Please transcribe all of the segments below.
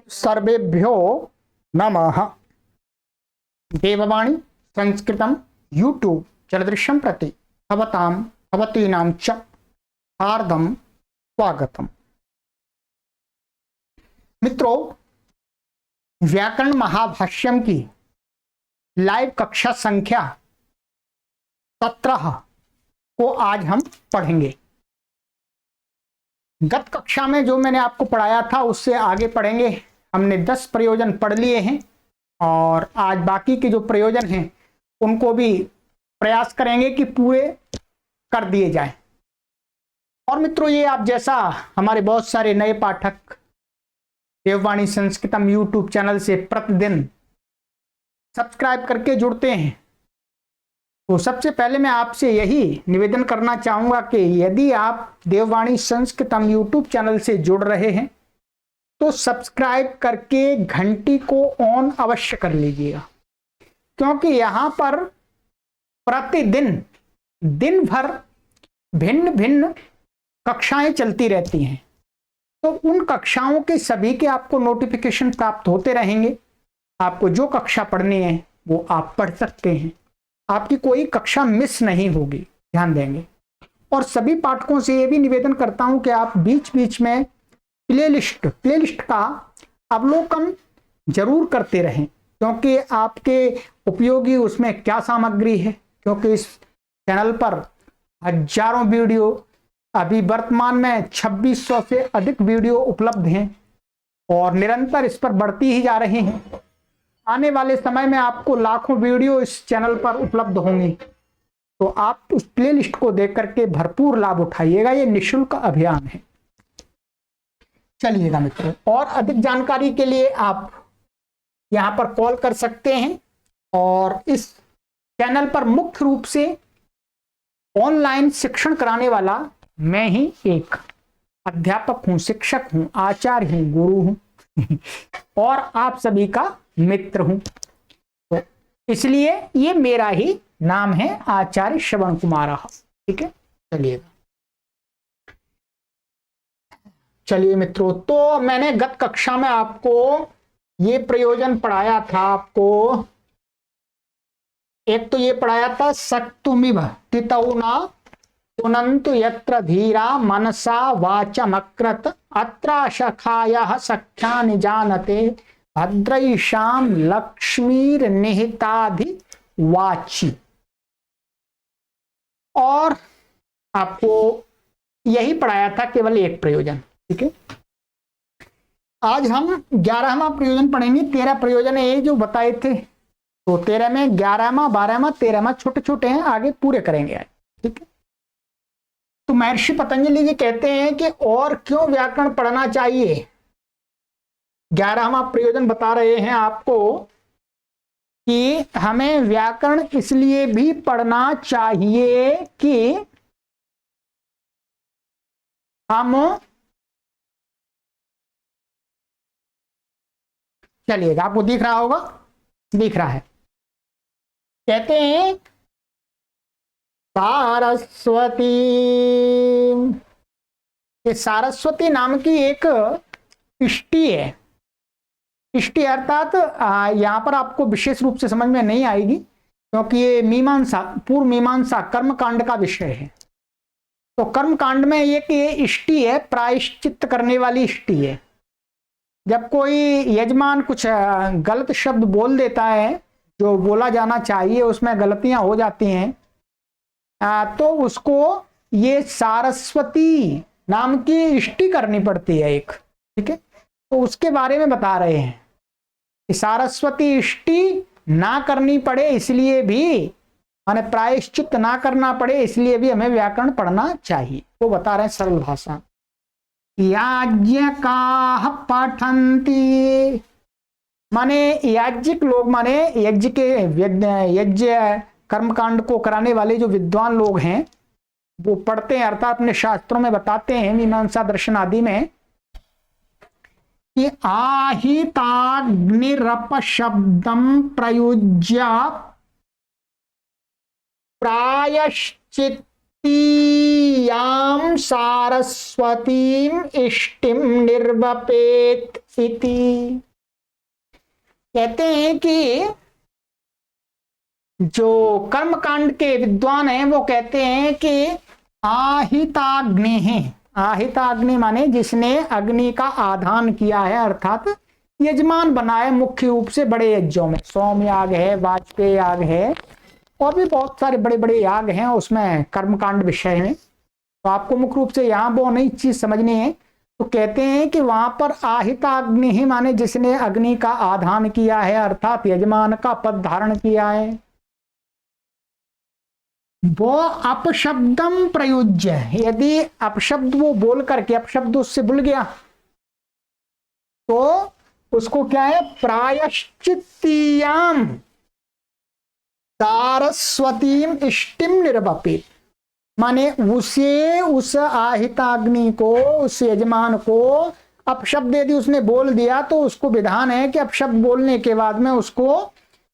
सर्वेभ्यो नमः। देववाणी संस्कृतम यूट्यूब चलदृश्यं प्रति भवतीनां च हार्दं स्वागतम। मित्रों, व्याकरण महाभाष्यम की लाइव कक्षा संख्या 17 को आज हम पढ़ेंगे। गत कक्षा में जो मैंने आपको पढ़ाया था उससे आगे पढ़ेंगे। हमने 10 प्रयोजन पढ़ लिए हैं और आज बाकी के जो प्रयोजन हैं उनको भी प्रयास करेंगे कि पूरे कर दिए जाएं। और मित्रों, ये आप जैसा हमारे बहुत सारे नए पाठक देववाणी संस्कृतम यूट्यूब चैनल से प्रतिदिन सब्सक्राइब करके जुड़ते हैं, तो सबसे पहले मैं आपसे यही निवेदन करना चाहूंगा कि यदि आप देववाणी संस्कृतम यूट्यूब चैनल से जुड़ रहे हैं तो सब्सक्राइब करके घंटी को ऑन अवश्य कर लीजिएगा, क्योंकि यहां पर प्रतिदिन दिन भर भिन्न भिन्न कक्षाएं चलती रहती हैं। तो उन कक्षाओं के सभी के आपको नोटिफिकेशन प्राप्त होते रहेंगे। आपको जो कक्षा पढ़नी है वो आप पढ़ सकते हैं, आपकी कोई कक्षा मिस नहीं होगी, ध्यान देंगे। और सभी पाठकों से ये भी निवेदन करता हूं कि आप बीच बीच में प्लेलिस्ट का अवलोकन जरूर करते रहें, क्योंकि आपके उपयोगी उसमें क्या सामग्री है। क्योंकि इस चैनल पर हजारों वीडियो, अभी वर्तमान में 2600 से अधिक वीडियो उपलब्ध हैं और निरंतर इस पर बढ़ती ही जा रही हैं। आने वाले समय में आपको लाखों वीडियो इस चैनल पर उपलब्ध होंगी, तो आप उस प्लेलिस्ट को देख करके भरपूर लाभ उठाइएगा। ये निःशुल्क अभियान है। चलिएगा मित्रों, और अधिक जानकारी के लिए आप यहां पर कॉल कर सकते हैं। और इस चैनल पर मुख्य रूप से ऑनलाइन शिक्षण कराने वाला मैं ही एक अध्यापक हूं, शिक्षक हूं, आचार्य हूं, गुरु हूं और आप सभी का मित्र हूं। तो इसलिए ये मेरा ही नाम है, आचार्य श्रवण कुमार। ठीक है, चलिए मित्रों, तो मैंने गत कक्षा में आपको ये प्रयोजन पढ़ाया था। आपको एक तो ये पढ़ाया था, सक्तुमिव तितौना तुनन्तु यत्र धीरा मनसा वाचमकृत अत्र सखायः सख्यानि जानते भद्रैषां लक्ष्मीर्निहिताधि वाची। और आपको यही पढ़ाया था, केवल एक प्रयोजन। ठीक है, आज हम 11वां प्रयोजन पढ़ेंगे। 13 प्रयोजन है ये जो बताए थे, तो 13 में 11वां, 12वां, 13वां छोटे छोटे हैं, आगे पूरे करेंगे आज। ठीक है, तो महर्षि पतंजलि जी कहते हैं कि और क्यों व्याकरण पढ़ना चाहिए। 11वां प्रयोजन बता रहे हैं आपको कि हमें व्याकरण इसलिए भी पढ़ना चाहिए कि हम, चलिएगा आपको दिख रहा होगा, दिख रहा है। कहते हैं सारस्वती, ये सारस्वती नाम की एक इष्टि है। इष्टि अर्थात यहां पर आपको विशेष रूप से समझ में नहीं आएगी, क्योंकि ये मीमांसा, पूर्व मीमांसा कर्मकांड का विषय है। तो कर्मकांड में ये इष्टि है, प्रायश्चित्त करने वाली इष्टि है। जब कोई यजमान कुछ गलत शब्द बोल देता है, जो बोला जाना चाहिए उसमें गलतियां हो जाती हैं, तो उसको ये सारस्वती नाम की इष्टि करनी पड़ती है एक। ठीक है, तो उसके बारे में बता रहे हैं कि सारस्वती इष्टि ना करनी पड़े इसलिए भी, माने प्रायश्चित ना करना पड़े इसलिए भी हमें व्याकरण पढ़ना चाहिए। वो बता रहे हैं सरल भाषा। याज्ञिकाः पठन्ति, माने याज्ञिक लोग, माने यज्ञ के यज्ञ कर्मकांड को कराने वाले जो विद्वान लोग हैं वो पढ़ते हैं, अर्थात अपने शास्त्रों में बताते हैं, मीमांसा दर्शन आदि में, कि आहिताग्निरप शब्दम प्रयुज्य प्रायश्चित्ती याम सारस्वतीम इष्टिम निर्वपेत इति। कहते हैं कि जो कर्मकांड के विद्वान हैं वो कहते हैं कि आहिताग्नि है। आहिताग्नि माने जिसने अग्नि का आधान किया है, अर्थात यजमान बनाए मुख्य रूप से बड़े यज्ञों में। सोम याग है, वाजपेयी याग है, और भी बहुत सारे बड़े बड़े याग हैं उसमें कर्मकांड विषय में। तो आपको मुख्य रूप से यहाँ वो नई चीज समझनी है। तो कहते हैं कि वहां पर आहिताग्नि ही माने जिसने अग्नि का आधान किया है, अर्थात यजमान का पद धारण किया है, वो अपशब्दम प्रयुज्य। यदि अपशब्द वो बोल करके अपशब्द उससे भूल गया तो उसको क्या है, प्रायश्चित्तीयाम सारस्वतीम इष्टिम निर्वपेत। माने उसे, उस आहिताग्नि को, उस यजमान को अपशब्द यदि उसने बोल दिया तो उसको विधान है कि अपशब्द बोलने के बाद में उसको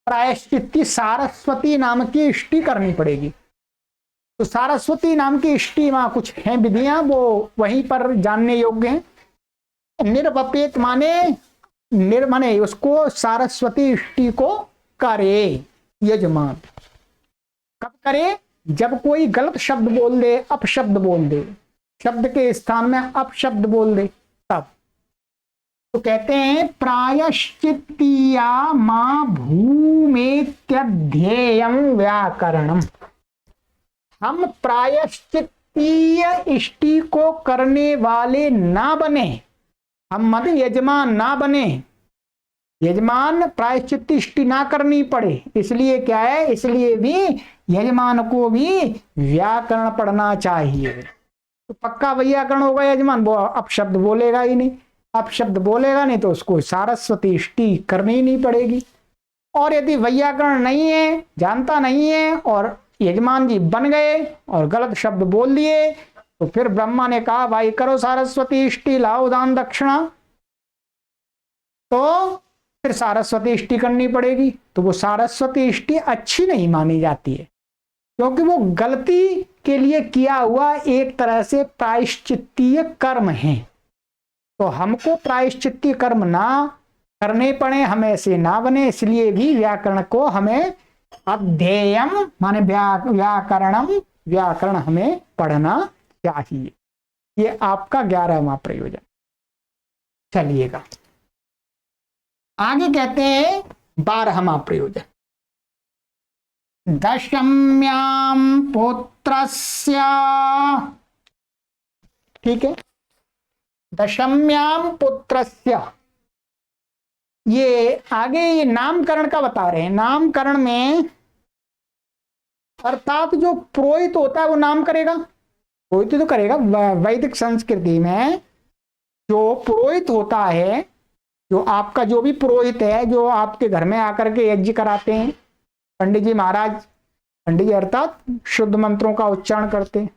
प्रायश्चित्ती सारस्वती नाम की इष्टि करनी पड़ेगी। तो सारस्वती नाम की इष्टि वहां कुछ हैं विधियां, वो वहीं पर जानने योग्य हैं। निर्वपेत माने माने उसको सारस्वती इष्टि को करे यजमान। कब करे, जब कोई गलत शब्द बोल दे, अपशब्द बोल दे, शब्द के स्थान में अपशब्द बोल दे, तब। तो कहते हैं प्रायश्चित्तिया मां भूमेत्यध्येयं व्याकरणम। हम प्रायश्चित्तीय इष्टि को करने वाले ना बने, हम मत यजमान ना बने, यजमान प्रायश्चित इष्टि ना करनी पड़े। इसलिए क्या है, इसलिए भी यजमान को भी व्याकरण पढ़ना चाहिए। तो पक्का व्याकरण होगा यजमान, वो अपशब्द बोलेगा ही नहीं। अपशब्द बोलेगा नहीं तो उसको सारस्वती इष्टि करनी ही नहीं पड़ेगी। और यदि व्याकरण नहीं है, जानता नहीं है, और यजमान जी बन गए और गलत शब्द बोल दिए, तो फिर ब्रह्मा ने कहा भाई करो सारस्वती इष्टि, लाओ दान दक्षिणा, तो फिर सारस्वती इष्टि करनी पड़ेगी। तो वो सारस्वती इष्टि अच्छी नहीं मानी जाती है, क्योंकि वो गलती के लिए किया हुआ एक तरह से प्रायश्चित्तीय कर्म है। तो हमको प्रायश्चित्तीय कर्म ना करने पड़े, हमें ऐसे ना बने, इसलिए भी व्याकरण को हमें अध्येयम माने व्याकरणम, व्याकरण हमें पढ़ना चाहिए। ये आपका 11वां प्रयोजन। चलिएगा आगे, कहते हैं 12वां प्रयोजन। दशम्याम पुत्रस्य, ठीक है, दशम्याम पुत्रस्य। ये आगे ये नामकरण का बता रहे हैं। नामकरण में अर्थात जो पुरोहित होता है वो नाम करेगा, पुरोहित तो करेगा। वैदिक संस्कृति में जो पुरोहित होता है, जो आपका जो भी पुरोहित है, जो आपके घर में आकर के यज्ञ कराते हैं, पंडित जी महाराज, पंडित जी अर्थात शुद्ध मंत्रों का उच्चारण करते हैं,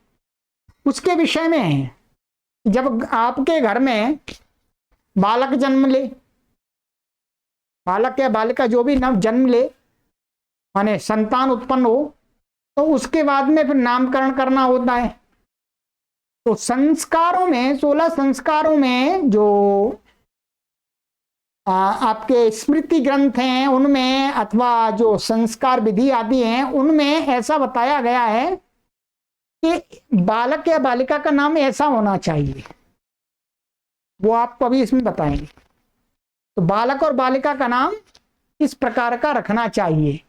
उसके विषय में है। जब आपके घर में बालक जन्म ले, बालक या बालिका जो भी नव जन्म ले, माने संतान उत्पन्न हो, तो उसके बाद में फिर नामकरण करना होता है। तो संस्कारों में, 16 संस्कारों में जो आपके स्मृति ग्रंथ हैं उनमें, अथवा जो संस्कार विधि आदि हैं उनमें ऐसा बताया गया है कि बालक या बालिका का नाम ऐसा होना चाहिए। वो आपको अभी इसमें बताएंगे। तो बालक और बालिका का नाम इस प्रकार का रखना चाहिए।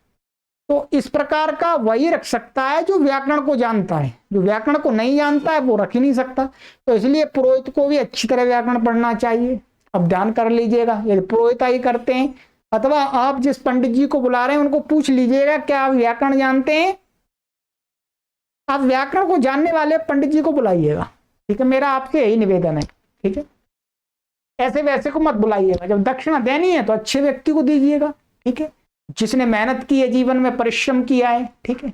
तो इस प्रकार का वही रख सकता है जो व्याकरण को जानता है। जो व्याकरण को नहीं जानता है वो रख ही नहीं सकता। तो इसलिए पुरोहित को भी अच्छी तरह व्याकरण पढ़ना चाहिए। अब ध्यान कर लीजिएगा, यदि पुरोहित ही करते हैं, अथवा आप जिस पंडित जी को बुला रहे हैं उनको पूछ लीजिएगा क्या आप व्याकरण जानते हैं। आप व्याकरण को जानने वाले पंडित जी को बुलाइएगा, ठीक है, मेरा आपसे यही निवेदन है, ठीक है। ऐसे वैसे को मत बुलाइएगा। जब दक्षिणा देनी है तो अच्छे व्यक्ति को दीजिएगा, ठीक है, जिसने मेहनत की है, जीवन में परिश्रम किया है, ठीक है।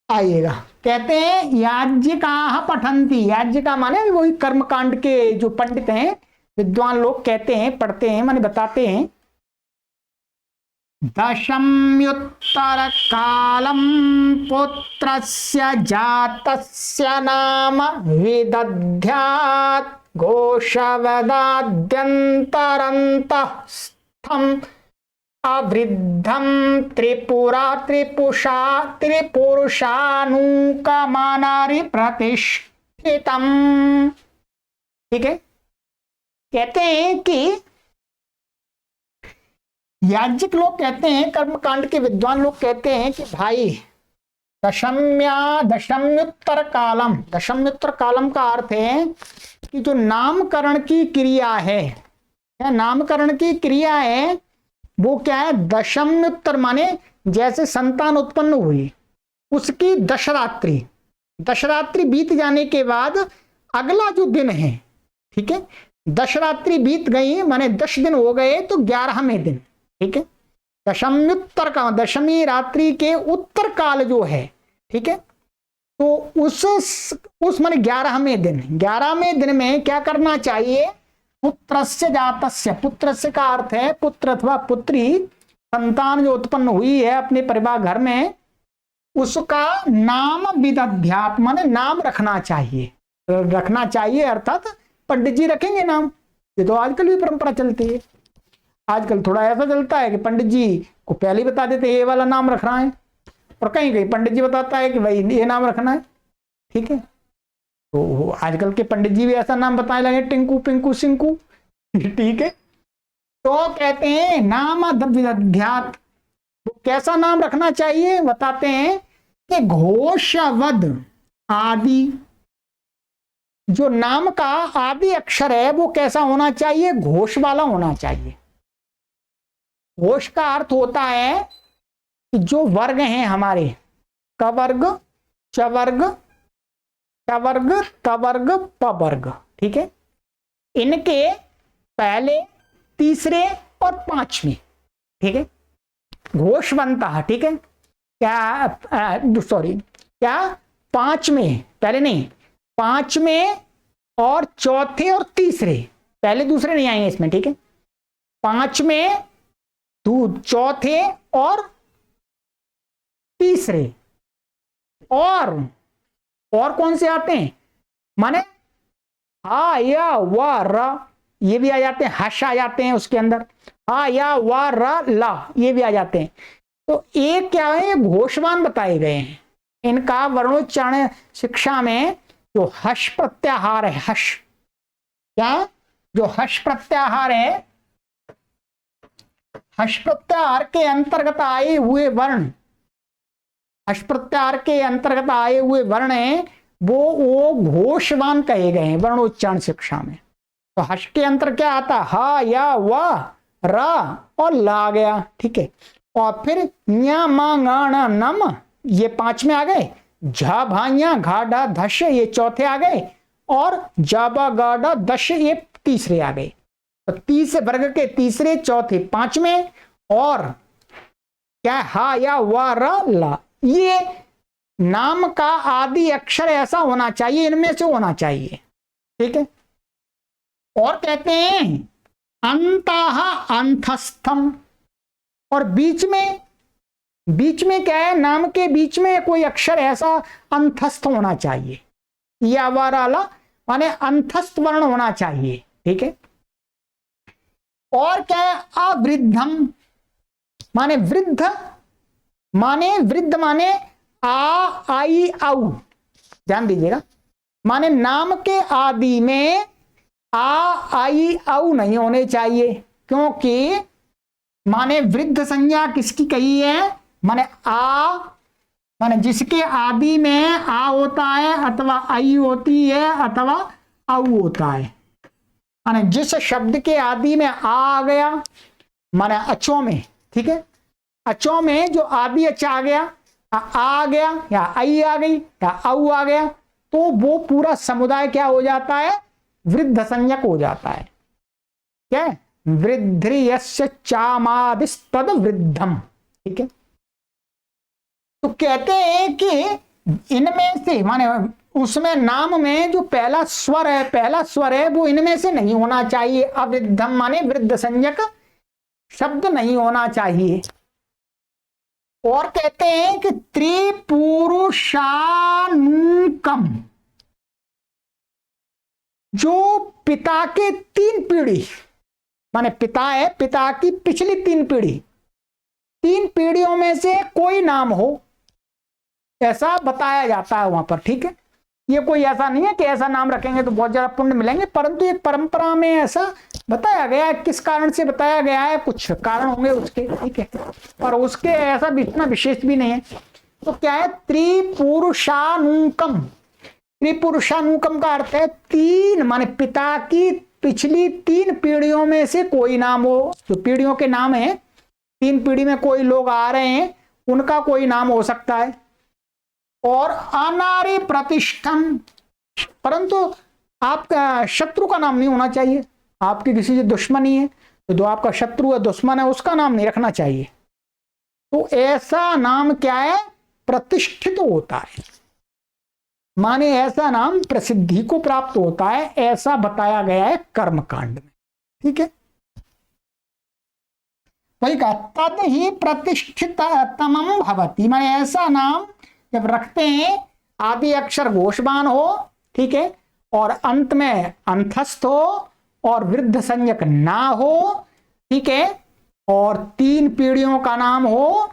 आइएगा, कहते हैं याज्ञिका पठंती। याज्ञिका माने वही कर्मकांड के जो पंडित हैं, विद्वान लोग कहते हैं, पढ़ते हैं, माने बताते हैं दशम्युत्तरकालं पुत्रस्य जातस्य नाम विदध्यात् घोषवदाद्यन्तरन्तः स्थम् अवृद्धं त्रिपुरुषानुकमनारि प्रतिष्ठितम्। ठीक है, कहते हैं कि याज्ञिक लोग कहते हैं, कर्मकांड के विद्वान लोग कहते हैं कि भाई दशम्युत्तर कालम, दशम्युत्तर कालम का अर्थ है कि जो नामकरण की क्रिया है, नामकरण की क्रिया है वो क्या है, दशम्युत्तर माने जैसे संतान उत्पन्न हुई उसकी दशरात्रि, दशरात्रि बीत जाने के बाद अगला जो दिन है, ठीक है, दशरात्रि बीत गई माने 10 दिन हो गए तो 11वें दिन, ठीक है, दशम्युत्तर का दशमी रात्रि के उत्तर काल जो है, ठीक है, तो उस माने 11वें दिन, 11वें दिन में क्या करना चाहिए, पुत्रस्य जातस्य, पुत्रस्य का अर्थ है पुत्र अथवा पुत्री, संतान जो उत्पन्न हुई है अपने परिवार घर में, उसका नाम विदध्यात् माने नाम रखना चाहिए, रखना चाहिए अर्थात पंडित जी रखेंगे नाम। ये तो आजकल भी परंपरा चलती है, आजकल थोड़ा ऐसा चलता है कि पंडित जी को पहले ही बता देते ये वाला नाम रखना है, और कहीं कहीं पंडित जी बताता है कि भाई ये नाम रखना है। ठीक है, तो आजकल के पंडित जी भी ऐसा नाम बताने लगे, टिंकू पिंकू सिंकू। ठीक है, तो कहते हैं नाम विदध्यात्, कैसा नाम रखना चाहिए, बताते हैं कि घोषवद आदि, जो नाम का आदि अक्षर है वो कैसा होना चाहिए, घोष वाला होना चाहिए। घोष का अर्थ होता है कि जो वर्ग हैं हमारे, कवर्ग, चवर्ग, टवर्ग, तवर्ग, पवर्ग, ठीक है, इनके पहले, तीसरे और 5वें, ठीक है, घोष बनता है। ठीक है, क्या सॉरी क्या 5वें, पहले नहीं, 5वें और चौथे और तीसरे, पहले दूसरे नहीं आएंगे इसमें। ठीक है, 5वें, चौथे और तीसरे, और कौन से आते हैं, माने हा या व र, ये भी आ जाते हैं, हर्ष आ जाते हैं उसके अंदर, हा या व र ला, ये भी आ जाते हैं। तो एक क्या है, घोषवान बताए गए हैं, इनका वर्णोच्चारण शिक्षा में जो हर्ष प्रत्याहार है, हर्ष, क्या जो हर्ष प्रत्याहार है, हर्ष प्रत्याहार के अंतर्गत आए हुए वर्ण, हर्ष प्रत्याहार के अंतर्गत आए हुए वर्ण हैं वो घोषवान कहे गए हैं वर्णोच्चारण शिक्षा में। तो हर्ष के अंतर क्या आता, हा या व रा और ला आ गया। ठीक है, और फिर न्या मा गा नम, ये 5वें आ गए, झा भाइया घाडा धश, ये चौथे आ गए, और जाबा गाडा दश, ये तीसरे आ गए। तो तीसरे वर्ग के तीसरे, चौथे, 5वें, और क्या हा या व र ला, ये नाम का आदि अक्षर ऐसा होना चाहिए, इनमें से होना चाहिए। ठीक है, और कहते हैं अंतः अंतस्थम, और बीच में क्या है, नाम के बीच में कोई अक्षर ऐसा अंतस्थ होना चाहिए, या वाला माने अंतस्थ वर्ण होना चाहिए। ठीक है, और क्या है, अवृद्धम माने वृद्ध, माने आ आई औ, ध्यान दीजिएगा, माने नाम के आदि में आ आई औ नहीं होने चाहिए, क्योंकि माने वृद्ध संज्ञा किसकी कही है, माने आ, माने जिसके आदि में आ होता है अथवा आई होती है अथवा औ होता है, माने जिस शब्द के आदि में आ गया, माने अचो में, ठीक है, अचो में जो आदि अच आ गया, आ गया या आई आ गई या औ आ गया, तो वो पूरा समुदाय क्या हो जाता है, वृद्ध संज्ञक हो जाता है। क्या है, वृद्धियस्य चामादिस्तद वृद्धम। ठीक है, तो कहते हैं कि इनमें से माने उसमें नाम में जो पहला स्वर है वो इनमें से नहीं होना चाहिए। अवृद्धम माने वृद्ध संज्ञक शब्द नहीं होना चाहिए। और कहते हैं कि त्रिपुरुषानुकम, जो पिता के 3 पीढ़ी, माने पिता है, पिता की पिछली 3 पीढ़ी, 3 पीढ़ियों में से कोई नाम हो, ऐसा बताया जाता है वहां पर। ठीक है, ये कोई ऐसा नहीं है कि ऐसा नाम रखेंगे तो बहुत ज्यादा पुण्य मिलेंगे, परंतु एक परंपरा में ऐसा बताया गया है। किस कारण से बताया गया है, कुछ कारण होंगे उसके, ठीक है, और उसके ऐसा इतना विशेष भी नहीं है। तो क्या है, त्रिपुरुषानुकम, त्रिपुरुषानुकम का अर्थ है 3, माने पिता की पिछली 3 पीढ़ियों में से कोई नाम हो, जो पीढ़ियों के नाम है, 3 पीढ़ी में कोई लोग आ रहे हैं, उनका कोई नाम हो सकता है। और अनारी प्रतिष्ठम, परंतु आपका शत्रु का नाम नहीं होना चाहिए। आपकी किसी से दुश्मनी है तो जो आपका शत्रु है, दुश्मन है, उसका नाम नहीं रखना चाहिए। तो ऐसा नाम क्या है, प्रतिष्ठित होता है, माने ऐसा नाम प्रसिद्धि को प्राप्त होता है, ऐसा बताया गया है कर्मकांड में। ठीक है, वही कहा तद ही प्रतिष्ठित तमम भवती, माने ऐसा नाम जब रखते हैं आदि अक्षर घोषवान हो, ठीक है, और अंत में अंतस्थ हो और वृद्ध संज्ञक ना हो, ठीक है, और 3 पीढ़ियों का नाम हो,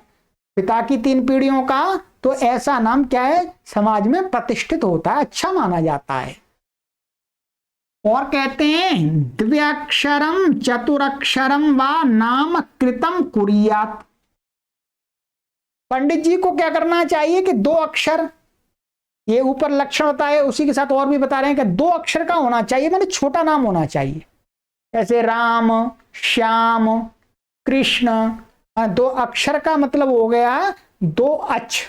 पिता की 3 पीढ़ियों का, तो ऐसा नाम क्या है, समाज में प्रतिष्ठित होता है, अच्छा माना जाता है। और कहते हैं द्व्यक्षरम चतुरक्षरम व नाम कृतम कुरियात, पंडित जी को क्या करना चाहिए कि 2 अक्षर, ये ऊपर लक्षण बताए, उसी के साथ और भी बता रहे हैं कि 2 अक्षर का होना चाहिए, मतलब छोटा नाम होना चाहिए, जैसे राम, श्याम, कृष्ण, 2 अक्षर का मतलब हो गया 2 अक्ष,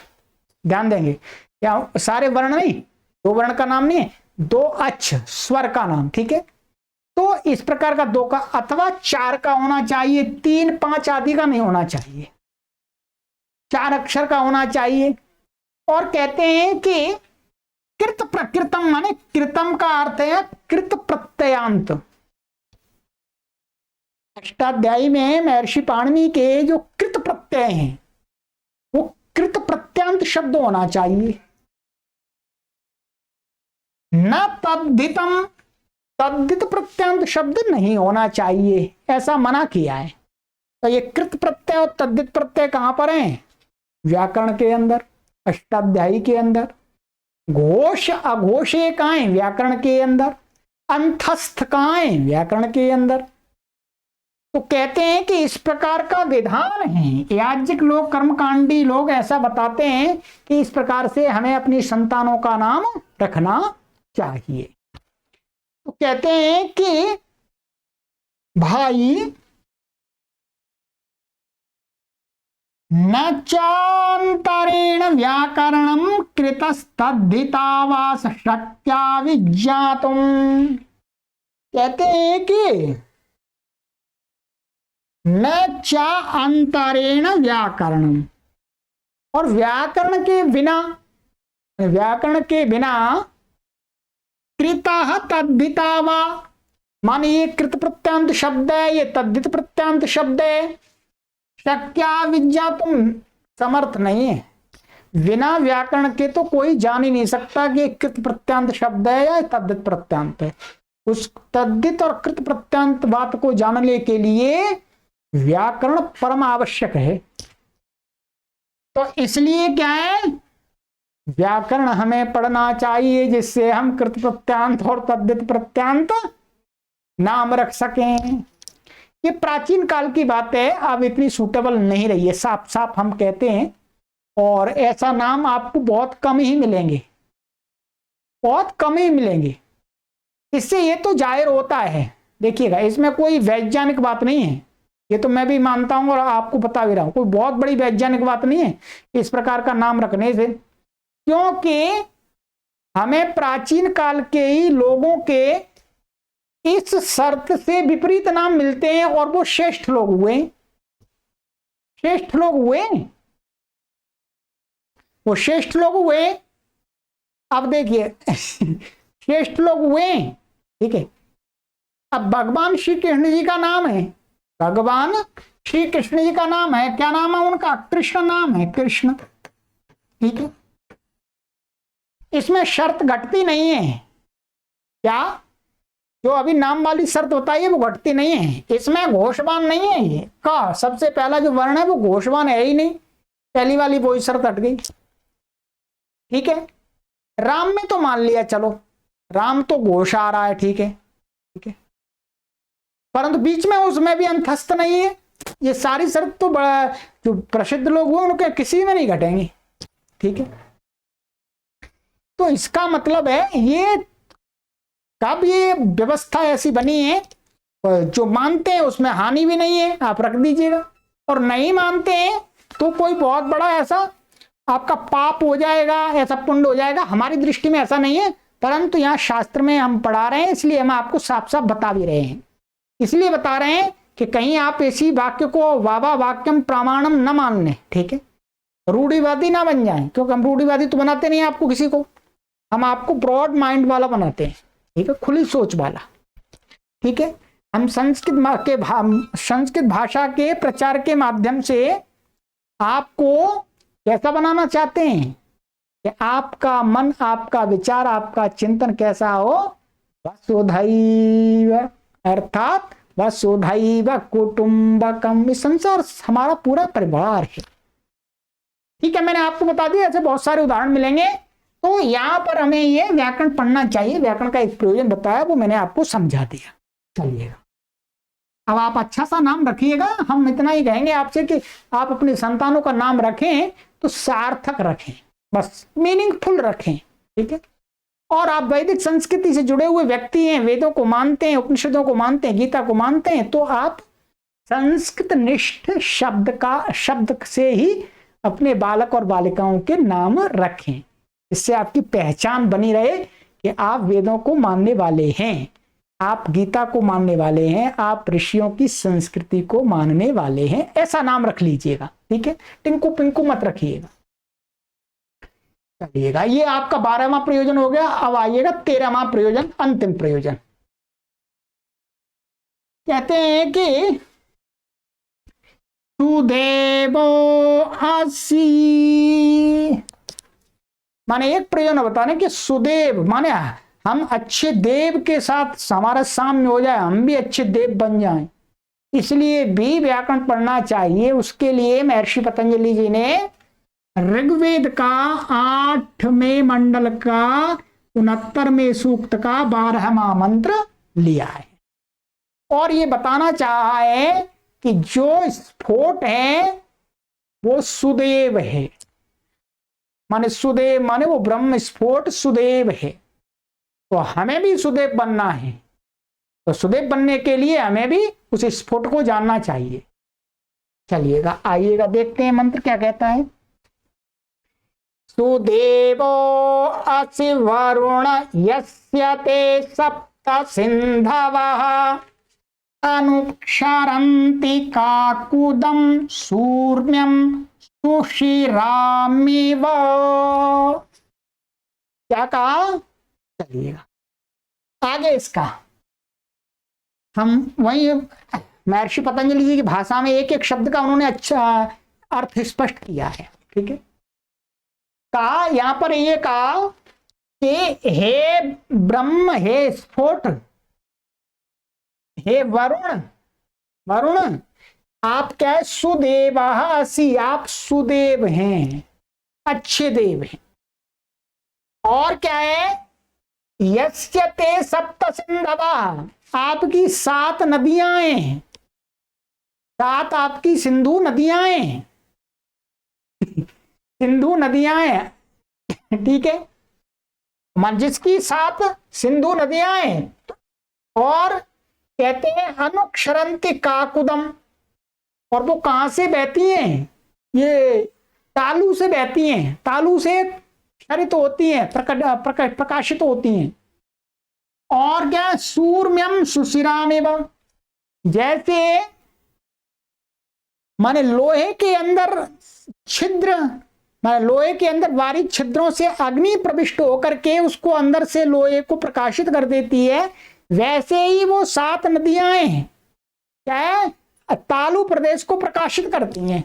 ध्यान देंगे, या सारे वर्ण नहीं, 2 वर्ण का नाम नहीं है, 2 अक्ष स्वर का नाम। ठीक है, तो इस प्रकार का 2 का अथवा 4 का होना चाहिए, 3, 5 आदि का नहीं होना चाहिए, 4 अक्षर का होना चाहिए। और कहते हैं कि कृत प्रकृतम, माने कृतम का अर्थ है कृत प्रत्ययांत। अष्टाध्यायी में महर्षि पाणिनि के जो कृत प्रत्यय हैं, वो कृत प्रत्यांत शब्द होना चाहिए, न तद्धितम, तद्धित प्रत्यांत शब्द नहीं होना चाहिए, ऐसा मना किया है। तो ये कृत प्रत्यय और तद्धित प्रत्यय कहां पर हैं, व्याकरण के अंदर, अष्टाध्यायी के अंदर। घोष अघोषे कहां है, व्याकरण के अंदर। अंतस्थ कहां है, व्याकरण के अंदर। तो कहते हैं कि इस प्रकार का विधान है, याज्ञिक लोग, कर्मकांडी लोग ऐसा बताते हैं कि इस प्रकार से हमें अपनी संतानों का नाम रखना चाहिए। तो कहते हैं कि भाई न चान्तरेण व्याकरणम कृतस्तद्धितावास शक्या विज्ञातुम, कहते हैं कि न चा अंतरेण व्याकरणम, और व्याकरण के बिना, व्याकरण के बिना कृतः तद्धितावा, माने ये कृत प्रत्यांत शब्द है, ये तद्धित प्रत्यांत शब्द है, शक्या विद्या तुम समर्थ नहीं है, बिना व्याकरण के तो कोई जान ही नहीं सकता कि कृत प्रत्यांत शब्द है या तद्धित प्रत्यांत है। उस तद्धित और कृत प्रत्यांत बात को जानने के लिए व्याकरण परम आवश्यक है। तो इसलिए क्या है, व्याकरण हमें पढ़ना चाहिए, जिससे हम कृत प्रत्यांत और तद्धित प्रत्यांत नाम रख सकें। ये प्राचीन काल की बात है, अब इतनी सूटेबल नहीं रही है, साफ साफ हम कहते हैं, और ऐसा नाम आपको बहुत कम ही मिलेंगे, बहुत कम ही मिलेंगे। इससे ये तो जाहिर होता है, देखिएगा, इसमें कोई वैज्ञानिक बात नहीं है, ये तो मैं भी मानता हूं और आपको बता भी रहा हूं, कोई बहुत बड़ी वैज्ञानिक बात नहीं है इस प्रकार का नाम रखने से, क्योंकि हमें प्राचीन काल के ही लोगों के इस शर्त से विपरीत नाम मिलते हैं, और वो श्रेष्ठ लोग हुए, श्रेष्ठ लोग हुए, वो श्रेष्ठ लोग हुए। अब देखिए श्रेष्ठ लोग हुए, ठीक है। अब भगवान श्री कृष्ण जी का नाम है, भगवान श्री कृष्ण जी का नाम है, क्या नाम है उनका? कृष्ण नाम है, कृष्ण। ठीक है, इसमें शर्त घटती नहीं है। क्या? जो अभी नाम वाली शर्त होता है वो घटती नहीं है, इसमें घोषवान नहीं है। ये का सबसे पहला जो वर्ण है वो घोषवान है ही नहीं, पहली वाली वही शर्त हट गई। ठीक है, राम में तो मान लिया, चलो राम तो घोष आ रहा है, ठीक है, ठीक है, परंतु बीच में उसमें भी अंतस्थ नहीं है। ये सारी शर्त तो बड़ा जो प्रसिद्ध लोग हुए उनके किसी में नहीं घटेंगे। ठीक है, तो इसका मतलब है ये कब ये व्यवस्था ऐसी बनी है, जो मानते हैं उसमें हानि भी नहीं है, आप रख दीजिएगा, और नहीं मानते हैं तो कोई बहुत बड़ा ऐसा आपका पाप हो जाएगा, ऐसा पुण्य हो जाएगा। हमारी दृष्टि में ऐसा नहीं है, परंतु यहाँ शास्त्र में हम पढ़ा रहे हैं, इसलिए हम आपको साफ साफ बता भी रहे हैं। इसलिए बता रहे हैं कि कहीं आप ऐसी वाक्य को वावा वाक्यम प्रमाणम न मान लें। ठीक है, रूढ़िवादी ना बन जाए, क्योंकि हम रूढ़िवादी तो बनाते नहीं आपको किसी को, हम आपको ब्रॉड माइंड वाला बनाते हैं। ठीक है, खुली सोच वाला। ठीक है, हम संस्कृत भाषा के प्रचार के माध्यम से आपको कैसा बनाना चाहते हैं कि आपका मन, आपका विचार, आपका चिंतन कैसा हो? वसुधैव, अर्थात वसुधैव कुटुंबकम, संसार हमारा पूरा परिवार है। ठीक है, मैंने आपको बता दिया, ऐसे बहुत सारे उदाहरण मिलेंगे। तो यहां पर हमें ये व्याकरण पढ़ना चाहिए, व्याकरण का एक प्रयोजन बताया वो मैंने आपको समझा दिया। चलिएगा, अब आप अच्छा सा नाम रखिएगा। हम इतना ही कहेंगे आपसे कि आप अपने संतानों का नाम रखें तो सार्थक रखें, बस मीनिंगफुल रखें। ठीक है, और आप वैदिक संस्कृति से जुड़े हुए व्यक्ति हैं, वेदों को मानते हैं, उपनिषदों को मानते हैं, गीता को मानते हैं, तो आप संस्कृत निष्ठ शब्द से ही अपने बालक और बालिकाओं के नाम रखें। इससे आपकी पहचान बनी रहे कि आप वेदों को मानने वाले हैं, आप गीता को मानने वाले हैं, आप ऋषियों की संस्कृति को मानने वाले हैं, ऐसा नाम रख लीजिएगा। ठीक है, टिंकू पिंकू मत रखिएगा। चलिएगा, ये आपका 12वां प्रयोजन हो गया। अब आइएगा 13वां प्रयोजन, अंतिम प्रयोजन। कहते हैं कि सुदेवो असि, माने एक प्रयोजन बताने कि सुदेव माने हम अच्छे देव के साथ हमारा साम्य हो जाए, हम भी अच्छे देव बन जाएं, इसलिए भी व्याकरण पढ़ना चाहिए। उसके लिए महर्षि पतंजलि जी ने ऋग्वेद का 8वें मंडल का 69वें सूक्त का 12वां मंत्र लिया है, और ये बताना चाहा है कि जो स्फोट है वो सुदेव है। माने सुदेव माने वो ब्रह्म स्फोट सुदेव है, तो हमें भी सुदेव बनना है। तो सुदेव बनने के लिए हमें भी उस स्फोट को जानना चाहिए। चलिएगा, आइएगा देखते हैं मंत्र क्या कहता है। सुदेवो असि वरुण यस्य ते सप्त सिंधवः अनुक्षरन्ति काकुदं सूर्यं सुशिरामिव। क्या कहा? चलिएगा आगे इसका हम वही महर्षि पतंजलि जी की भाषा में एक एक शब्द का उन्होंने अच्छा अर्थ स्पष्ट किया है। ठीक है, कहा यहां पर ये कहा कि हे ब्रह्म, हे स्फोट, हे वरुण, वरुण आप क्या है? सुदेव असि, आप सुदेव हैं, अच्छे देव हैं। और क्या है? यस्य ते सप्त सिंधवा, आपकी 7 नदियां हैं, 7 आपकी सिंधु नदियां हैं, सिंधु नदियां हैं। ठीक है, जिसकी 7 सिंधु नदियां हैं। और कहते हैं अनुक्षरंति काकुदम, और वो कहां से बहती हैं? ये तालु से बहती हैं, तालु से क्षरित होती हैं, प्रकाशित होती हैं। और क्या? सूर्यम सुशिरामेव, जैसे माने लोहे के अंदर छिद्र, माने लोहे के अंदर बारीक छिद्रों से अग्नि प्रविष्ट होकर के उसको अंदर से लोहे को प्रकाशित कर देती है, वैसे ही वो 7 नदियां हैं क्या है? तालु प्रदेश को प्रकाशित करती हैं।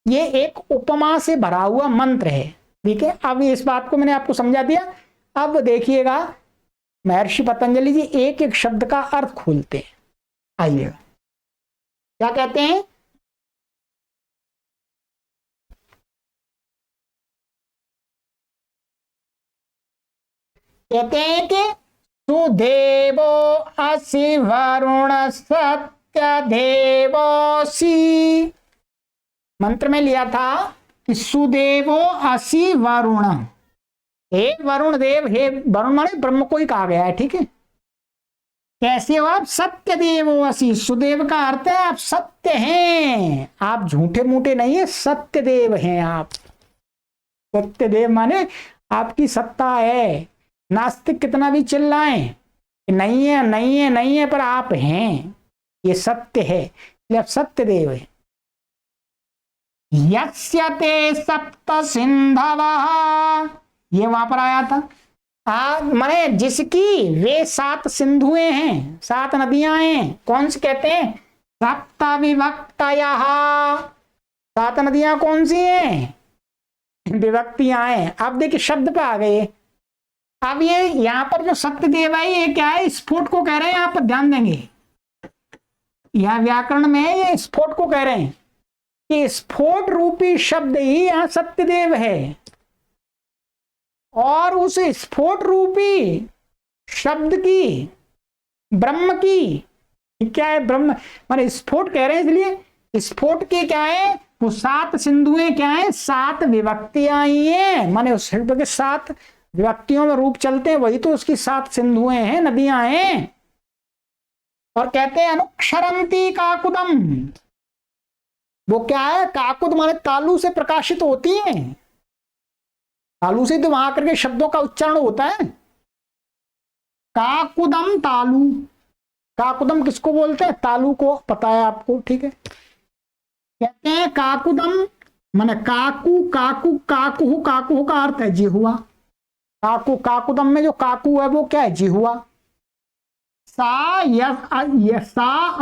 ये एक उपमा से भरा हुआ मंत्र है। ठीक है, अब इस बात को मैंने आपको समझा दिया। अब देखिएगा महर्षि पतंजलि जी एक एक शब्द का अर्थ खोलते हैं। आइएगा, क्या कहते हैं? कहते हैं कि सुदेवो असि वरुण सत्य देवोसी। मंत्र में लिया था कि सुदेवो असि वरुण, हे वरुण देव, हे वरुण माने ब्रह्म को ही कहा गया है। ठीक है, कैसे हो आप? सत्य देवो असि, सुदेव का अर्थ है आप सत्य हैं, आप झूठे मूठे नहीं है, सत्य देव हैं आप। सत्य देव माने आपकी सत्ता है। नास्तिक कितना भी चिल्लाएं नहीं है नहीं है नहीं है, पर आप हैं, ये सत्य है, इसलिए आप सत्य देव है। यस्य ते सप्त सिंधवः, ये वहां पर आया था। माने जिसकी वे 7 सिंधुएं हैं, 7 नदियां हैं। कौन सी कहते हैं? सप्त विभक्तयः। 7 नदियां कौन सी हैं? विभक्तियां हैं। अब देखिए शब्द पे आ गए। अब ये यहां पर जो सत्य देव है ये क्या है? स्फोट को कह रहे हैं। यहां पर ध्यान देंगे, यह व्याकरण में ये स्फोट को कह रहे हैं कि स्फोट रूपी शब्द ही यहां सत्यदेव है। और उस स्फोट रूपी शब्द की, ब्रह्म की, क्या है? ब्रह्म माने स्फोट कह रहे हैं, इसलिए स्फोट के क्या है? वो 7 सिंधुएं क्या है? 7 विभक्तियां ही है। माने उस शब्द के 7 विभक्तियों में रूप चलते हैं, वही तो उसकी 7 सिंधुएं हैं, नदियां हैं। और कहते हैं अनुक्षरंती काकुदम। वो क्या है? काकुद माने तालु से प्रकाशित होती है। तालु से तो वहां करके शब्दों का उच्चारण होता है। काकुदम तालु, काकुदम किसको बोलते हैं? तालु को, पता है आपको। ठीक है, कहते हैं काकुदम माने काकू, काकू, काकू, काकू का अर्थ है जिह्वा। काकू, काकुदम में जो काकू है वो क्या है? जिह्वा। सा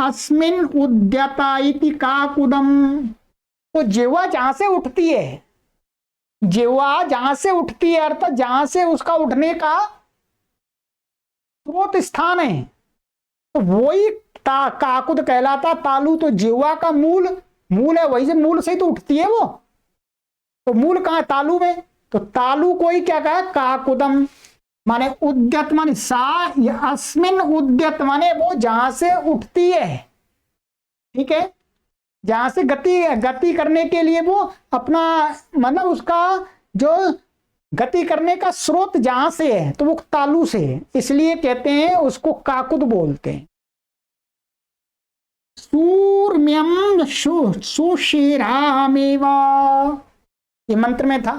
अस्मिन उद्यता इति काकुदम। तो जिह्वा जहां से उठती है, जिह्वा जहां से उठती है अर्थात जहां से उसका उठने का स्रोत स्थान है, तो वही काकुद कहलाता। तालु तो जिह्वा का मूल है, वही से मूल से ही तो उठती है वो। तो मूल कहां है? तालु में। तो तालु को ही क्या कहा? काकुदम माने उद्यत माने सा अस्मिन उद्यत माने वो जहां से उठती है। ठीक है, जहां से गति करने के लिए वो अपना मतलब उसका जो गति करने का स्रोत जहां से है तो वो तालु से है, इसलिए कहते हैं उसको काकुद बोलते हैं। सूर्म्यम सुशीरामेवा, ये मंत्र में था।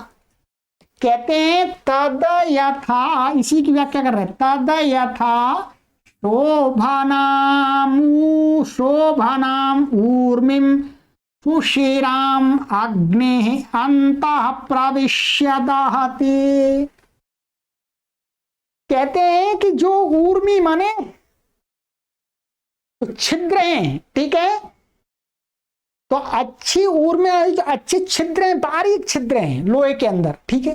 कहते हैं तद यथा, इसी की व्याख्या कर रहे हैं। तद यथा शोभनाम ऊर्मिम सुशीराम अग्नि अंतः प्रविश्य दहति। कहते हैं कि जो ऊर्मी माने तो छिद्र हैं। ठीक है, तो अच्छी ऊर्मी, अच्छे छिद्र हैं, बारीक छिद्र हैं लोहे के अंदर। ठीक है,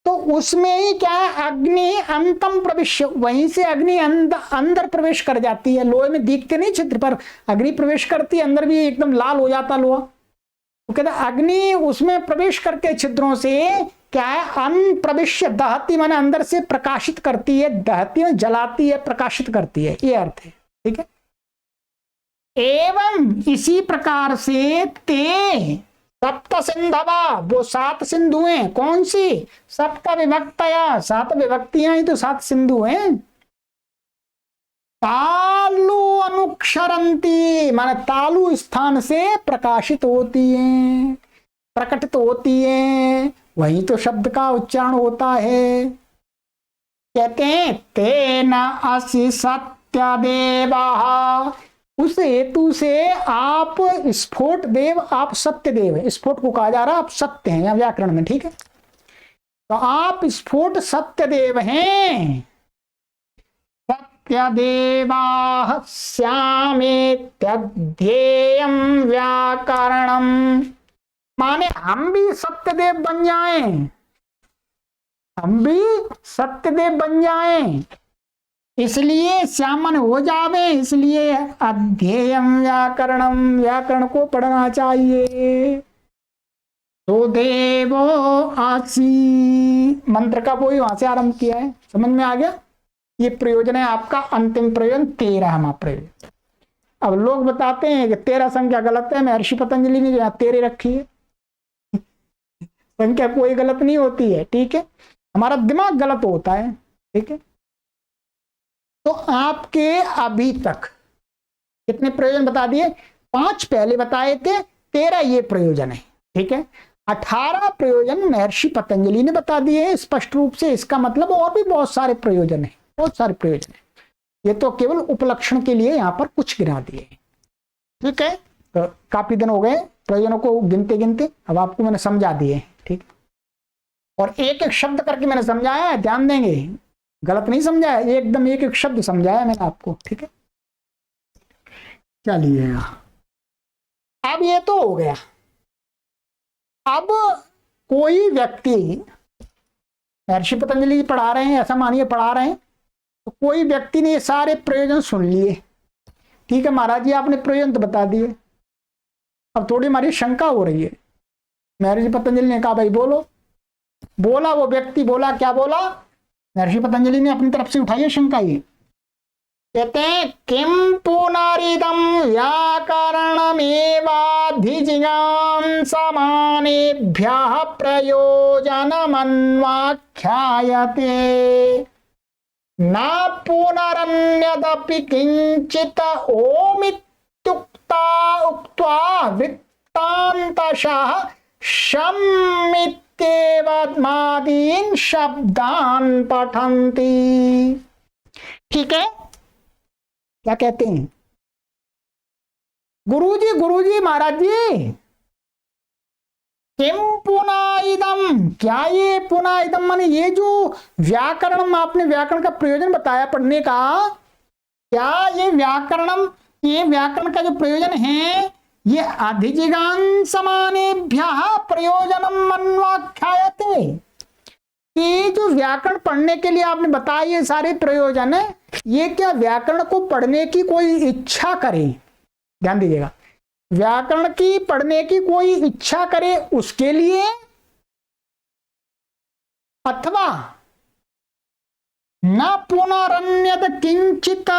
तो उसमें ही क्या है? अग्नि अंतम प्रवेश, वहीं से अग्नि अंदर प्रवेश कर जाती है। लोहे में दिखते नहीं छिद्र, पर अग्नि प्रवेश करती है, अंदर भी एकदम लाल हो जाता लोहा। तो कहते अग्नि उसमें प्रवेश करके छिद्रों से क्या है? अन प्रविश्य दहती माने अंदर से प्रकाशित करती है। दहती में जलाती है, प्रकाशित करती है, ये अर्थ है। ठीक है, एवं इसी प्रकार से ते सप्त सिंधवा, वो 7 सिंधुएं। कौन सी? सप्त विभक्तया, 7 विभक्तियां ही तो 7 सिंधु हैं। तालु अनुक्षरंती माने तालु स्थान से प्रकाशित होती है, प्रकटित होती है, वही तो शब्द का उच्चारण होता है। कहते हैं तेना असि सत्य देवा, उस हेतु से आप स्फोट देव, आप सत्य देव है। स्फोट को कहा जा रहा है आप सत्य हैं, या व्याकरण में। ठीक है, तो आप स्फोट सत्य देव हैं। सप्त सत्यदेवाः स्यामेत्यध्येयं व्याकरणम्। माने हम भी सत्यदेव बन जाएं, हम भी सत्यदेव बन जाएं, इसलिए श्यामन हो जावे, इसलिए अध्येयम व्याकरणम, व्याकरण को पढ़ना चाहिए। तो देवो आसी मंत्र का वही वहां से आरंभ किया है, समझ में आ गया। ये प्रयोजन है आपका अंतिम प्रयोजन 13वां प्रयोजन। अब लोग बताते हैं कि 13 संख्या गलत है, महर्षि पतंजलि ने जो यहाँ 13 रखी है। संख्या कोई गलत नहीं होती है, ठीक है, हमारा दिमाग गलत होता है, ठीक है। तो आपके अभी तक कितने प्रयोजन बता दिए? 5 पहले बताए थे, 13 ये प्रयोजन है, ठीक है। 18 प्रयोजन महर्षि पतंजलि ने बता दिए हैं स्पष्ट रूप से। इसका मतलब और भी बहुत सारे प्रयोजन है, बहुत सारे प्रयोजन है। ये तो केवल उपलक्षण के लिए यहाँ पर कुछ गिना दिए हैं, ठीक है। तो काफी दिन हो गए प्रयोजनों को गिनते गिनते, अब आपको मैंने समझा दिए, ठीक। और एक एक शब्द करके मैंने समझाया है, ध्यान देंगे, गलत नहीं समझाया, एकदम एक एक शब्द समझाया मैंने आपको, ठीक है। चलिए अब ये तो हो गया। अब कोई व्यक्ति, महर्षि पतंजलि जी पढ़ा रहे हैं, ऐसा मानिए पढ़ा रहे हैं, तो कोई व्यक्ति ने ये सारे प्रयोजन सुन लिए, ठीक है महाराज जी आपने प्रयोजन तो बता दिए। अब थोड़ी हमारी शंका हो रही है। महर्षि पतंजलि ने कहा भाई बोलो, बोला वो व्यक्ति, बोला क्या बोला? महर्षि पतंजलि ने अपनी तरफ से उठाई है शंका। ये कहते हैं किम पुनरिदम व्याकरणमेवाधिजिगां समानेभ्यः प्रयोजनमन्वाख्यायते न पुनरन्यदपि किंचित ओमित्युक्ता उक्त्वा वृत्तान्तशः शमित्येवमादीन् शब्दान् पठन्ति। ठीक है, क्या कहते हैं? गुरुजी महाराज जी, किम पुनाइदम, क्या ये पुनाइदम माने ये जो व्याकरण, आपने व्याकरण का प्रयोजन बताया पढ़ने का, क्या ये व्याकरणम, ये व्याकरण का जो प्रयोजन है ये अधिजिगां समानेभ्यः प्रयोजनम अन्वाख्यायते। ये जो व्याकरण पढ़ने के लिए आपने बताया ये सारे प्रयोजन है, ये क्या व्याकरण को पढ़ने की कोई इच्छा करे, ध्यान दीजिएगा, व्याकरण की पढ़ने की कोई इच्छा करे उसके लिए, अथवा न पुनरन्यत किंचित,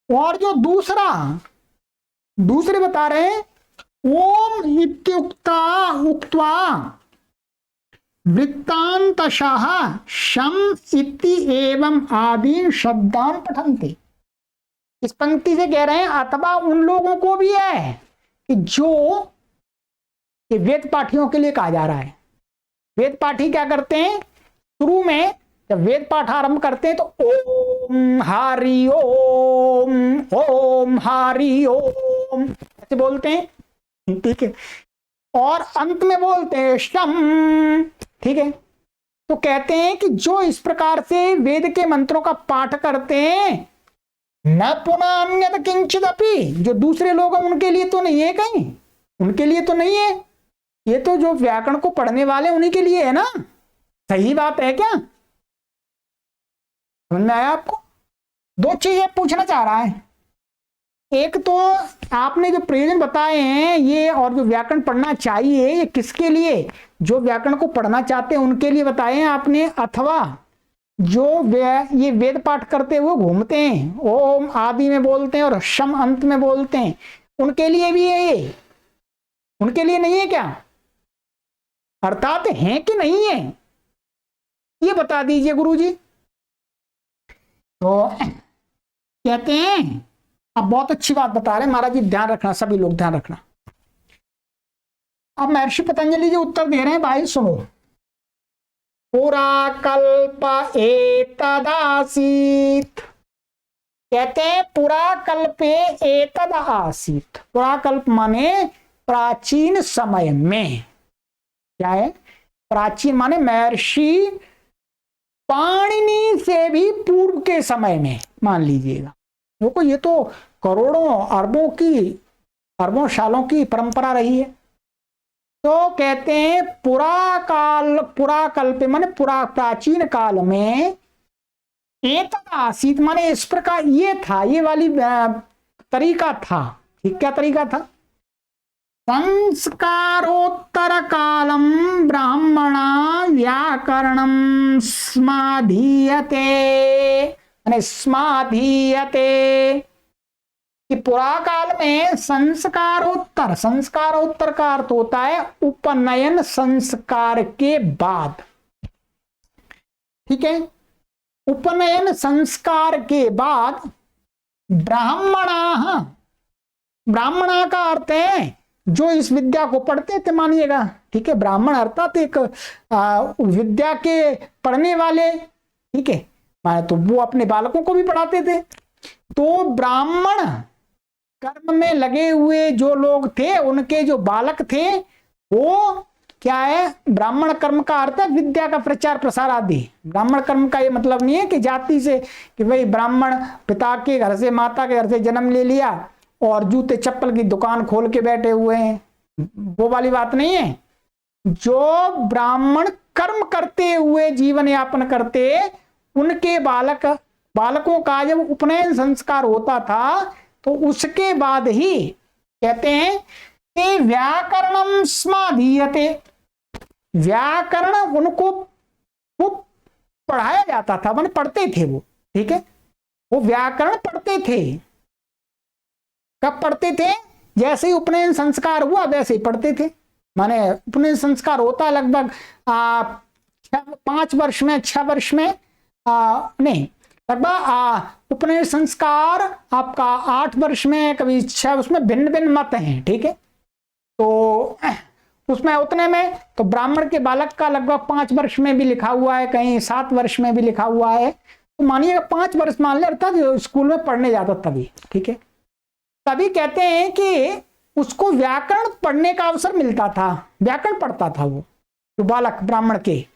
और जो दूसरे बता रहे हैं ओम इत्युक्ता उक्त्वा वृत्तान्तशः शम इति एवं आदि शब्दान पठन्ति। इस पंक्ति से कह रहे हैं अथवा उन लोगों को भी है कि जो वेद पाठियों के लिए कहा जा रहा है। वेद पाठी क्या करते हैं? शुरू में जब वेद पाठ आरंभ करते हैं तो ओम हरि ओम, ओम हरि ओम ऐसे बोलते हैं, ठीक है, और अंत में बोलते हैं शम, ठीक है। तो कहते हैं कि जो इस प्रकार से वेद के मंत्रों का पाठ करते हैं, न पुनः अन्यत किंचित अपि, जो दूसरे लोग हैं उनके लिए तो नहीं है, कहीं उनके लिए तो नहीं है, ये तो जो व्याकरण को पढ़ने वाले उन्हीं के लिए है ना। सही बात है क्या? समझ में आया आपको? दो चीजें पूछना चाह रहा है, एक तो आपने जो प्रयोजन बताए हैं ये, और जो व्याकरण पढ़ना चाहिए ये किसके लिए? जो व्याकरण को पढ़ना चाहते हैं उनके लिए बताए हैं आपने, अथवा जो ये वेद पाठ करते हुए घूमते हैं, ओम आदि में बोलते हैं और शम अंत में बोलते हैं, उनके लिए भी है ये, उनके लिए नहीं है क्या? अर्थात है कि नहीं है ये बता दीजिए गुरुजी। तो कहते हैं, अब बहुत अच्छी बात बता रहे हैं महाराज जी, ध्यान रखना, सभी लोग ध्यान रखना। अब महर्षि पतंजलि जी उत्तर दे रहे हैं, भाई सुनो। पुरा कल्प एतदासीत, कहते हैं पुरा कल्पे एतद आसीत। पुरा कल्प माने प्राचीन समय में, क्या है? प्राचीन माने महर्षि पाणिनि से भी पूर्व के समय में मान लीजिएगा, देखो ये तो करोड़ों अरबों सालों की परंपरा रही है। तो कहते हैं पुराकल्प माने प्राचीन काल में एतद आसीत माने इस प्रकार ये था, ये वाली तरीका था। ठीक, क्या तरीका था? संस्कारोत्तर कालम ब्राह्मणा व्याकरणम स्माधीयते, कि पुरा काल में संस्कारोत्तर का अर्थ होता है उपनयन संस्कार के बाद। ठीक है, उपनयन संस्कार के बाद ब्राह्मणा का अर्थ है जो इस विद्या को पढ़ते थे, मानिएगा। ठीक है, ब्राह्मण अर्थात एक विद्या के पढ़ने वाले। ठीक है, माने तो वो अपने बालकों को भी पढ़ाते थे। तो ब्राह्मण कर्म में लगे हुए जो लोग थे, उनके जो बालक थे, वो क्या है? ब्राह्मण कर्म का अर्थ है विद्या का प्रचार प्रसार आदि। ब्राह्मण कर्म का ये मतलब नहीं है कि जाति से, कि भाई ब्राह्मण पिता के घर से माता के घर से जन्म ले लिया और जूते चप्पल की दुकान खोल के बैठे हुए हैं, वो वाली बात नहीं है। जो ब्राह्मण कर्म करते हुए जीवन यापन करते, उनके बालकों का जब उपनयन संस्कार होता था, तो उसके बाद ही कहते हैं कि व्याकरणम स्माधीयते, व्याकरण उनको वो पढ़ाया जाता था, माने पढ़ते थे वो। ठीक है, वो व्याकरण पढ़ते थे। कब पढ़ते थे? जैसे ही उपनयन संस्कार हुआ वैसे ही पढ़ते थे। माने उपनयन संस्कार होता लगभग 5 वर्ष में, 6 वर्ष में, नहीं लगभग उपनयन संस्कार आपका 8 वर्ष में, कभी 6, उसमें भिन्न भिन्न मत हैं। ठीक है, तो उसमें उतने में तो ब्राह्मण के बालक का लगभग 5 वर्ष में भी लिखा हुआ है, कहीं 7 वर्ष में भी लिखा हुआ है। तो मानिएगा 5 वर्ष मान ले, अर्थात स्कूल में पढ़ने जाता तभी। ठीक है, तभी कहते हैं कि उसको व्याकरण पढ़ने का अवसर मिलता था, व्याकरण पढ़ता था वो जो बालक ब्राह्मण के।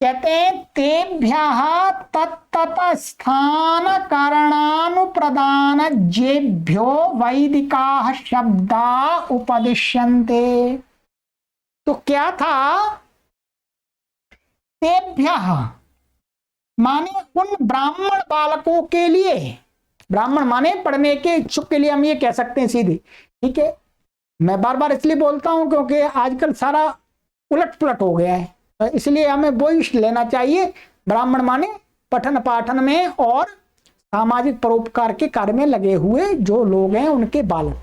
कहते हैं तेभ्यः तत्तत स्थान कारणानुप्रदान जेभ्यो वैदिकाः शब्दा उपदिश्यन्ते। तो क्या था? तेभ्यः माने उन ब्राह्मण बालकों के लिए, ब्राह्मण माने पढ़ने के इच्छुक के लिए हम ये कह सकते हैं सीधे। ठीक है, मैं बार बार इसलिए बोलता हूं क्योंकि आजकल सारा उलट पुलट हो गया है, इसलिए हमें वो ही लेना चाहिए। ब्राह्मण माने पठन पाठन में और सामाजिक परोपकार के कार्य में लगे हुए जो लोग हैं, उनके बालक।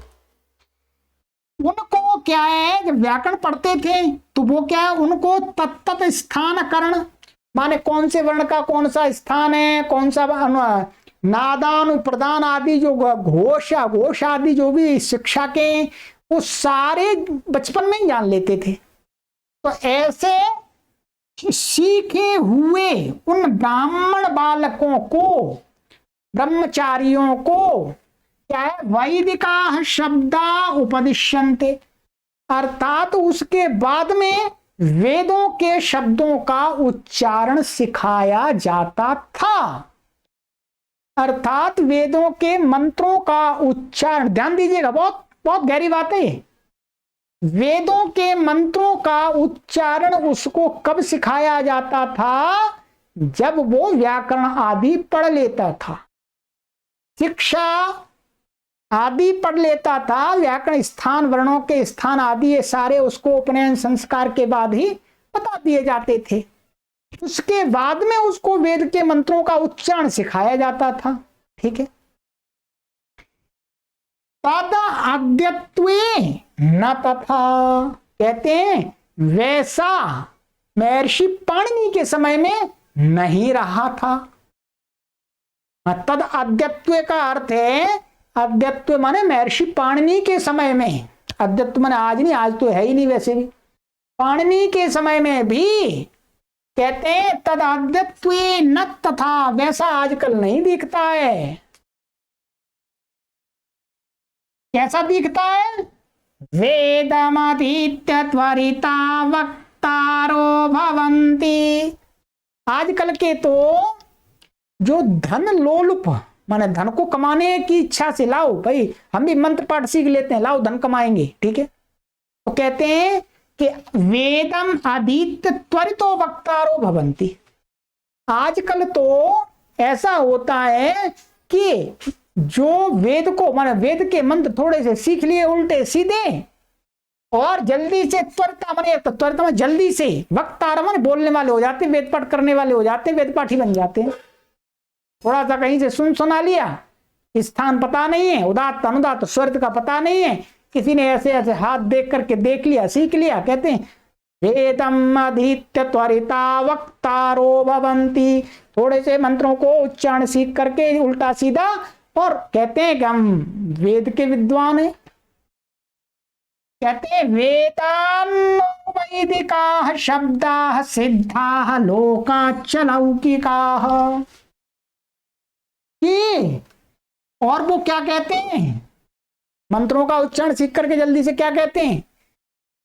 उनको क्या है, जब व्याकरण पढ़ते थे तो वो क्या है, उनको तत्त स्थान करण माने कौन से वर्ण का कौन सा स्थान है, कौन सा नादान प्रदान आदि, जो घोष आदि जो भी शिक्षा के, वो सारे बचपन में ही जान लेते थे। तो ऐसे सीखे हुए उन ब्राह्मण बालकों को, ब्रह्मचारियों को क्या है, वैदिकाः शब्दा उपदिश्यन्ते, अर्थात उसके बाद में वेदों के शब्दों का उच्चारण सिखाया जाता था। अर्थात वेदों के मंत्रों का उच्चारण, ध्यान दीजिएगा, बहुत बहुत गहरी बात है। वेदों के मंत्रों का उच्चारण उसको कब सिखाया जाता था? जब वो व्याकरण आदि पढ़ लेता था, शिक्षा आदि पढ़ लेता था, व्याकरण स्थान, वर्णों के स्थान आदि ये सारे उसको उपनयन संस्कार के बाद ही बता दिए जाते थे। उसके बाद में उसको वेद के मंत्रों का उच्चारण सिखाया जाता था। ठीक है, तद अद्यत्वे न तथा, कहते हैं वैसा महर्षि पाणिनि के समय में नहीं रहा था। तद अद्यत्व का अर्थ है, अद्यत्व माने महर्षि पाणिनि के समय में, अद्यत्व माने आज नहीं, आज तो है ही नहीं वैसे भी, पाणिनि के समय में भी कहते हैं तद अद्यत्व न तथा, वैसा आजकल नहीं दिखता है। कैसा दिखता है? वेदमधीत्य त्वरिता वक्तारो भवन्ति, आजकल के तो जो धन लोलुप, माने धन को कमाने की इच्छा से, लाओ भाई हम भी मंत्र पाठ सीख लेते हैं, लाओ धन कमाएंगे, ठीक है, तो कहते हैं कि वेदम अधीत त्वरितो वक्तारो भवंती। आजकल तो ऐसा होता है कि जो वेद को, माने वेद के मंत्र थोड़े से सीख लिए उल्टे सीधे, और जल्दी से त्वरिता, माने त्वरिता में जल्दी से, वक्तार माने बोलने वाले हो जाते, वेद पाठ करने वाले हो जाते, वेद पाठी बन जाते हैं। थोड़ा सा कहीं से सुना लिया, स्थान पता नहीं है, उदात्त अनुदात्त स्वरित का पता नहीं है, किसी ने ऐसे ऐसे हाथ देख करके देख लिया, सीख लिया, कहते हैं वेदम अधीत्य त्वरिता वक्तारो भवन्ति। थोड़े से मंत्रों को उच्चारण सीख करके उल्टा सीधा, और कहते हैं कि हम वेद के विद्वान हैं। कहते हैं वेदान वैदिका शब्दा सिद्धा लोकाच लौकिका। और वो क्या कहते हैं, मंत्रों का उच्चारण सीख करके जल्दी से क्या कहते हैं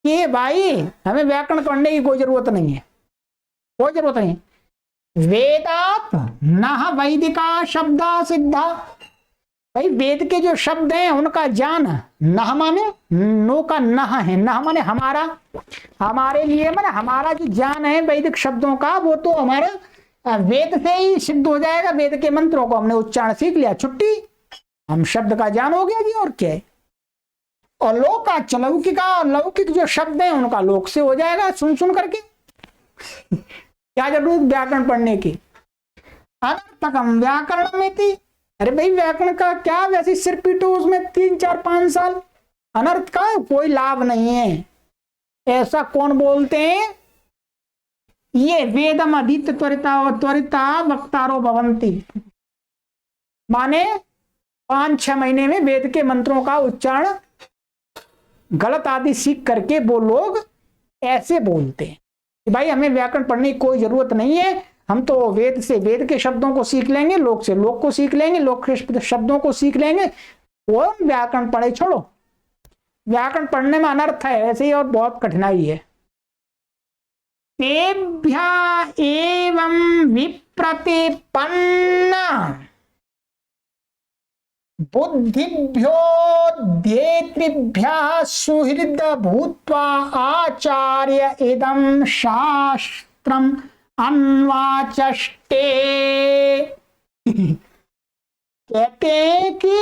कि भाई हमें व्याकरण पढ़ने की कोई जरूरत नहीं है, कोई जरूरत नहीं। वेदात न वैदिका शब्दा सिद्धा। भाई वेद के जो शब्द हैं उनका ज्ञान, नह माने नो का नह है, नह माने हमारा, हमारे लिए, माने हमारा जो ज्ञान है वैदिक शब्दों का, वो तो हमारा वेद से ही सिद्ध हो जाएगा। वेद के मंत्रों को हमने उच्चारण सीख लिया, छुट्टी, हम शब्द का ज्ञान हो गया जी, और क्या है। और लोक लौकिका, लौकिक जो शब्द हैं उनका लोक से हो जाएगा, सुन सुन करके क्या जरूरत व्याकरण पढ़ने की। अनर्थकम व्याकरण में थी, अरे भाई व्याकरण का क्या, वैसे सिर पीटो उसमें 3 4 5 साल, अनर्थ का कोई लाभ नहीं है, ऐसा कौन बोलते हैं। ये वेदम अधीत त्वरिता वक्तारो भवंती, माने 5-6 महीने में वेद के मंत्रों का उच्चारण गलत आदि सीख करके वो लोग ऐसे बोलते हैं कि भाई हमें व्याकरण पढ़ने की कोई जरूरत नहीं है, हम तो वेद से वेद के शब्दों को सीख लेंगे, लोक से लोक को सीख लेंगे, लोक के शब्दों को सीख लेंगे, वो व्याकरण पढ़े छोड़ो। व्याकरण पढ़ने में अनर्थ है ऐसे ही, और बहुत कठिनाई है। तेभ्या एवं विप्रतिपन्न बुद्धिभ्योऽध्येतृभ्यः सुहृद भूत्वा आचार्य इदं शास्त्रम् अन्वाचष्टे। कहते हैं कि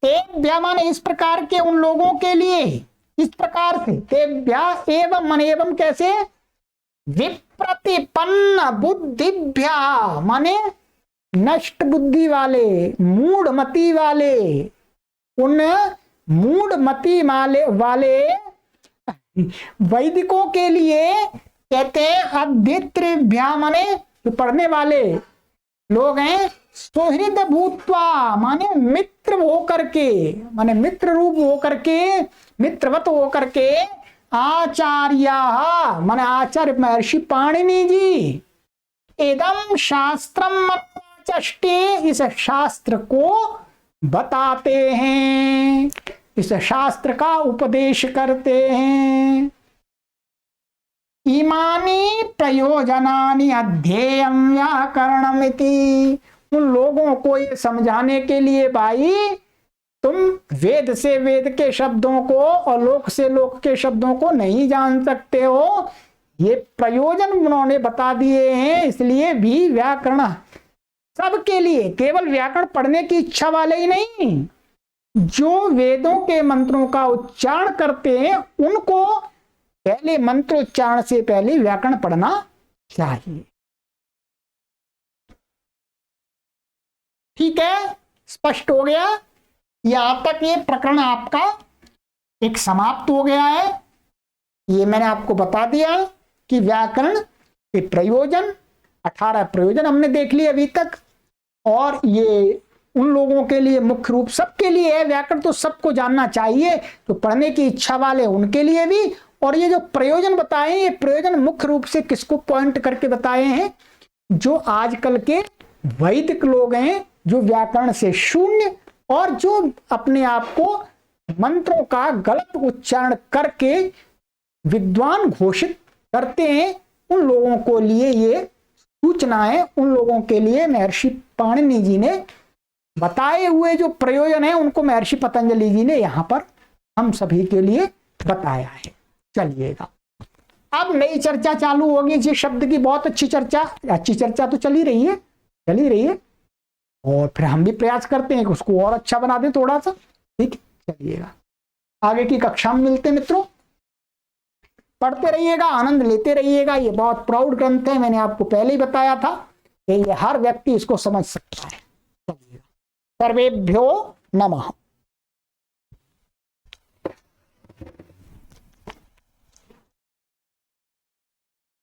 तेभ्या माने इस प्रकार के उन लोगों के लिए, इस प्रकार से, तेभ्या एवं माने एवं कैसे, विप्रतिपन्न बुद्धिभ्या माने नष्ट बुद्धि वाले, मूढ़ मति वाले, उन मूढ़ मति वाले वैदिकों के लिए कहते हैं अध्येतृभ्या माने जो पढ़ने वाले लोग हैं, सुहृद भूत्वा माने मित्र होकर के, माने मित्र रूप होकर के, मित्रवत होकर के, आचार्य माने आचार्य महर्षि पाणिनि जी, इदम शास्त्रम चष्टे, इस शास्त्र को बताते हैं, इस शास्त्र का उपदेश करते हैं। इमानी प्रयोजनानि अध्येयं व्याकरणमिति। उन लोगों को ये समझाने के लिए भाई तुम वेद से वेद के शब्दों को और लोक से लोक के शब्दों को नहीं जान सकते हो, ये प्रयोजन उन्होंने बता दिए हैं। इसलिए भी व्याकरण सबके लिए, केवल व्याकरण पढ़ने की इच्छा वाले ही नहीं, जो वेदों के मंत्रों का उच्चारण करते हैं उनको पहले मंत्रोच्चारण से पहले व्याकरण पढ़ना चाहिए। ठीक है, स्पष्ट हो गया। यहां तक ये प्रकरण आपका एक समाप्त हो गया है। ये मैंने आपको बता दिया कि व्याकरण के प्रयोजन, 18 प्रयोजन हमने देख लिए अभी तक, और ये उन लोगों के लिए मुख्य रूप सबके लिए है। व्याकरण तो सबको जानना चाहिए, तो पढ़ने की इच्छा वाले उनके लिए भी। और ये जो प्रयोजन बताए, ये प्रयोजन मुख्य रूप से किसको पॉइंट करके बताए हैं, जो आजकल के वैदिक लोग हैं, जो व्याकरण से शून्य और जो अपने आप को मंत्रों का गलत उच्चारण करके विद्वान घोषित करते हैं उन लोगों को लिए ये सूचनाएं, उन लोगों के लिए महर्षि पाणिनि जी ने बताए हुए जो प्रयोजन है उनको महर्षि पतंजलि जी ने यहां पर हम सभी के लिए बताया है। चलिएगा, अब नई चर्चा चालू होगी। इस शब्द की बहुत अच्छी चर्चा तो चल ही रही है, और फिर हम भी प्रयास करते हैं कि उसको और अच्छा बना दें थोड़ा सा। ठीक है, चलिएगा, आगे की कक्षा में मिलते मित्रों। पढ़ते रहिएगा, आनंद लेते रहिएगा। ये बहुत प्राउड ग्रंथ है, मैंने आपको पहले ही बताया था कि ये हर व्यक्ति इसको समझ सकता है। सर्वेभ्यो नमः।